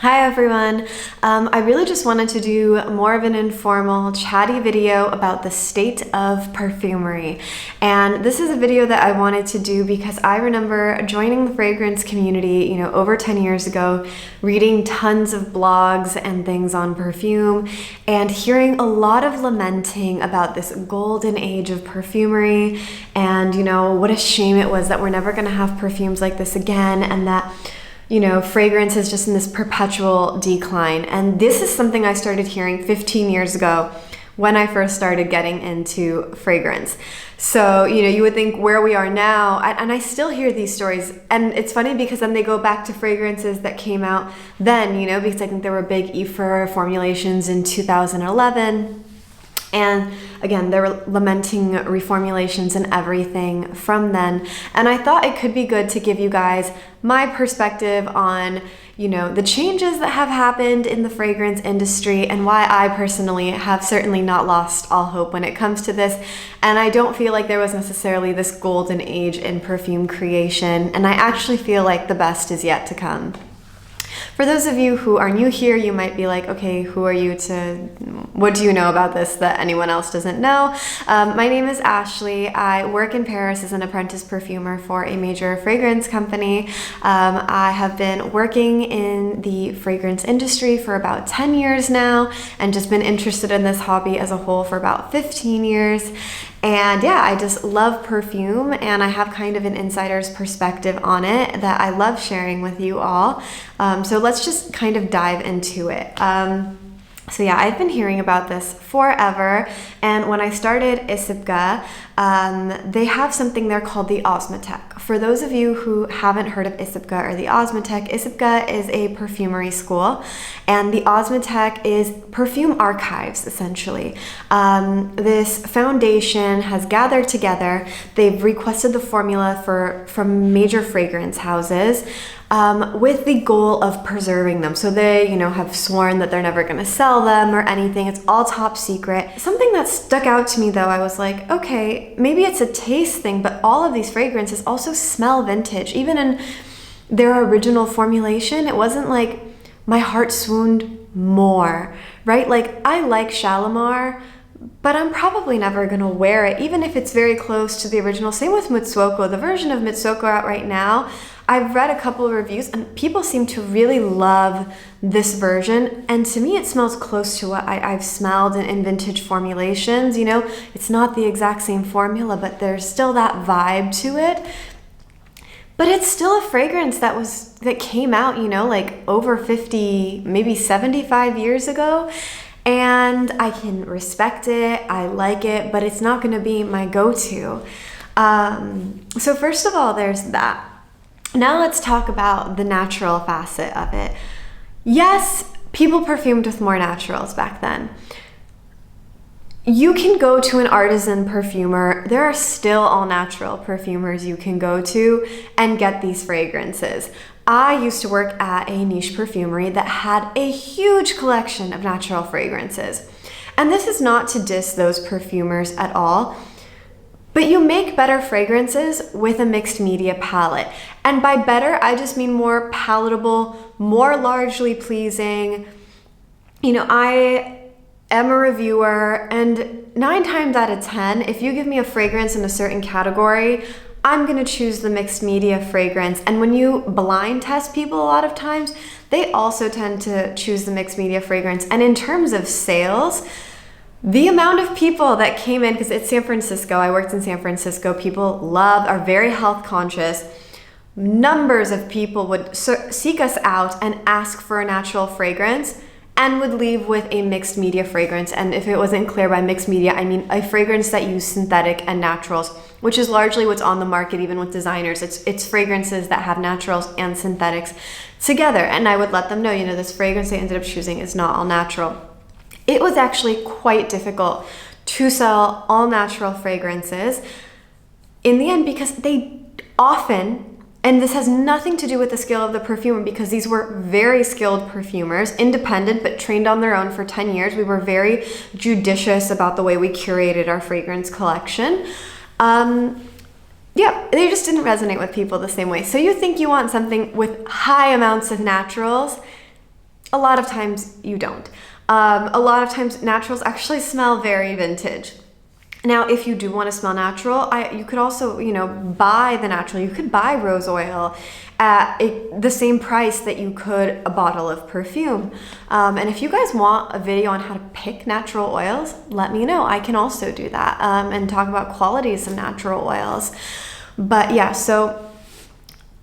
Hi everyone. I really just wanted to do more of an informal, chatty video about the state of perfumery. And this is a video that I wanted to do because I remember joining the fragrance community, over 10 years ago, reading tons of blogs and things on perfume and hearing a lot of lamenting about this golden age of perfumery and, what a shame it was that we're never going to have perfumes like this again, and that fragrance is just in this perpetual decline. And this is something I started hearing 15 years ago when I first started getting into fragrance. So, you would think where we are now, and I still hear these stories. And it's funny because then they go back to fragrances that came out then, because I think there were big Ephra formulations in 2011. And again, they were lamenting reformulations and everything from then. And I thought it could be good to give you guys my perspective on, the changes that have happened in the fragrance industry and why I personally have certainly not lost all hope when it comes to this. And I don't feel like there was necessarily this golden age in perfume creation. And I actually feel like the best is yet to come. For those of you who are new here, you might be like, okay, who are you what do you know about this that anyone else doesn't know? My name is Ashley. I work in Paris as an apprentice perfumer for a major fragrance company. I have been working in the fragrance industry for about 10 years now and just been interested in this hobby as a whole for about 15 years. And yeah, I just love perfume and I have kind of an insider's perspective on it that I love sharing with you all. So let's just kind of dive into it. So yeah, I've been hearing about this forever, and when I started ISIPGA, they have something there called the Osmotek. For those of you who haven't heard of ISIPGA or the Osmotek, ISIPGA is a perfumery school, and the Osmotek is perfume archives, essentially. This foundation has gathered together, they've requested the formula from major fragrance houses, with the goal of preserving them. So they, have sworn that they're never going to sell them or anything. It's all top secret. Something that stuck out to me though, I was like, okay, maybe it's a taste thing, but all of these fragrances also smell vintage. Even in their original formulation, it wasn't like my heart swooned more, right? Like I like Shalimar, but I'm probably never going to wear it, even if it's very close to the original. Same with Mitsouko. The version of Mitsouko out right now, I've read a couple of reviews and people seem to really love this version. And to me, it smells close to what I've smelled in vintage formulations. It's not the exact same formula, but there's still that vibe to it. But it's still a fragrance that came out, like over 50, maybe 75 years ago. And I can respect it, I like it, but it's not gonna be my go-to. So first of all, there's that. Now let's talk about the natural facet of it. Yes, people perfumed with more naturals back then. You can go to an artisan perfumer. There are still all natural perfumers you can go to and get these fragrances. I used to work at a niche perfumery that had a huge collection of natural fragrances. And this is not to diss those perfumers at all, but you make better fragrances with a mixed media palette. And by better, I just mean more palatable, more largely pleasing. I am a reviewer, and 9 times out of 10, if you give me a fragrance in a certain category, I'm gonna choose the mixed media fragrance. And when you blind test people a lot of times, they also tend to choose the mixed media fragrance. And in terms of sales, the amount of people that came in, because it's San Francisco, I worked in San Francisco, people are very health conscious. Numbers of people would seek us out and ask for a natural fragrance and would leave with a mixed media fragrance. And if it wasn't clear by mixed media, I mean a fragrance that used synthetic and naturals, which is largely what's on the market, even with designers. It's fragrances that have naturals and synthetics together. And I would let them know, this fragrance they ended up choosing is not all natural. It was actually quite difficult to sell all natural fragrances in the end because they often, and this has nothing to do with the skill of the perfumer because these were very skilled perfumers, independent but trained on their own for 10 years. We were very judicious about the way we curated our fragrance collection. Yeah, they just didn't resonate with people the same way. So you think you want something with high amounts of naturals, a lot of times you don't. A lot of times naturals actually smell very vintage. Now, if you do want to smell natural, you could also, buy the natural. You could buy rose oil at the same price that you could a bottle of perfume. And if you guys want a video on how to pick natural oils, let me know. I can also do that and talk about qualities of natural oils. But yeah, so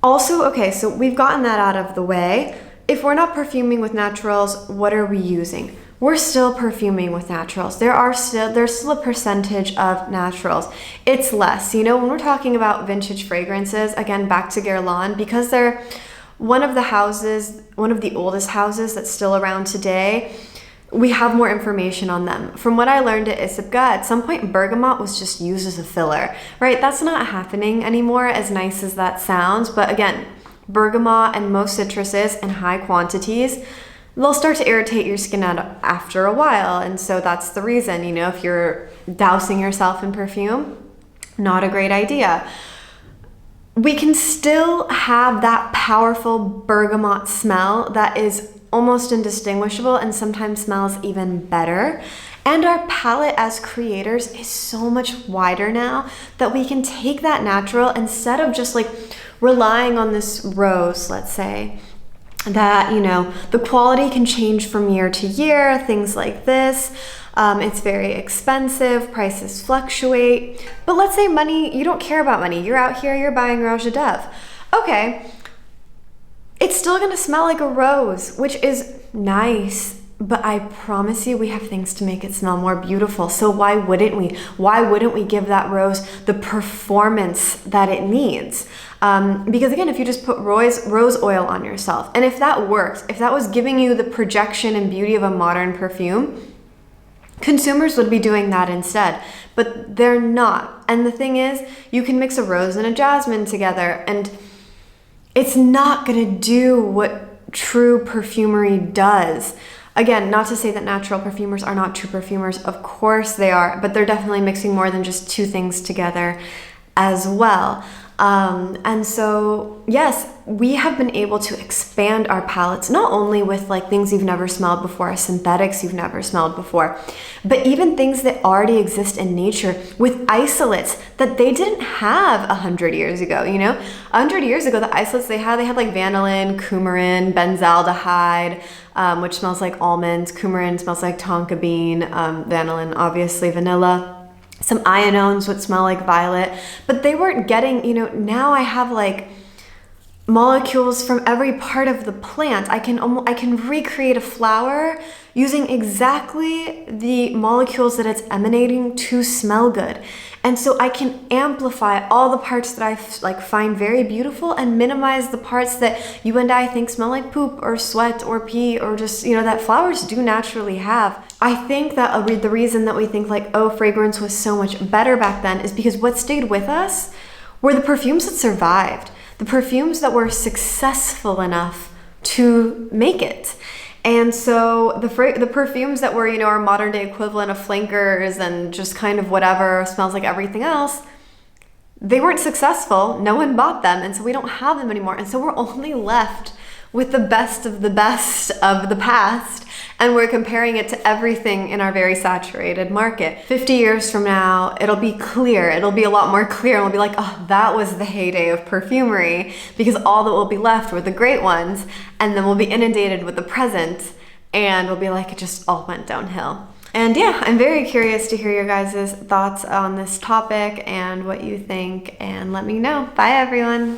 also, okay, so we've gotten that out of the way. If we're not perfuming with naturals, what are we using? We're still perfuming with naturals. There's still a percentage of naturals. It's less. When we're talking about vintage fragrances, again, back to Guerlain, because they're one of the oldest houses that's still around today, we have more information on them. From what I learned at ISIPCA, at some point bergamot was just used as a filler, right? That's not happening anymore, as nice as that sounds. But again, bergamot and most citruses in high quantities, they'll start to irritate your skin after a while. And so that's the reason, if you're dousing yourself in perfume, not a great idea. We can still have that powerful bergamot smell that is almost indistinguishable and sometimes smells even better. And our palette as creators is so much wider now that we can take that natural, instead of just like relying on this rose, let's say, that, the quality can change from year to year, things like this. It's very expensive, prices fluctuate. But let's say money, you don't care about money. You're out here, you're buying Rose de Dove. Okay, it's still gonna smell like a rose, which is nice, but I promise you we have things to make it smell more beautiful. So why wouldn't we? Why wouldn't we give that rose the performance that it needs? Because again, if you just put rose oil on yourself, and if that works, if that was giving you the projection and beauty of a modern perfume, consumers would be doing that instead, but they're not. And the thing is, you can mix a rose and a jasmine together, and it's not gonna do what true perfumery does. Again, not to say that natural perfumers are not true perfumers, of course they are, but they're definitely mixing more than just two things together as well. And so, yes, we have been able to expand our palettes, not only with like things you've never smelled before, synthetics you've never smelled before, but even things that already exist in nature with isolates that they didn't have 100 years ago, 100 years ago, the isolates they had like vanillin, coumarin, benzaldehyde, which smells like almonds, coumarin smells like tonka bean, vanillin, obviously vanilla. Some ionones would smell like violet, but they weren't getting, now I have like molecules from every part of the plant. I can recreate a flower using exactly the molecules that it's emanating to smell good. And so I can amplify all the parts that I find very beautiful and minimize the parts that you and I think smell like poop or sweat or pee or just, that flowers do naturally have. I think that the reason that we think like, oh, fragrance was so much better back then is because what stayed with us were the perfumes that survived, the perfumes that were successful enough to make it. And so the perfumes that were, our modern day equivalent of flankers and just kind of whatever smells like everything else, they weren't successful. No one bought them. And so we don't have them anymore. And so we're only left with the best of the past. And we're comparing it to everything in our very saturated market. 50 years from now, it'll be clear. It'll be a lot more clear. And we'll be like, oh, that was the heyday of perfumery, because all that will be left were the great ones. And then we'll be inundated with the present. And we'll be like, it just all went downhill. And yeah, I'm very curious to hear your guys' thoughts on this topic and what you think. And let me know. Bye, everyone.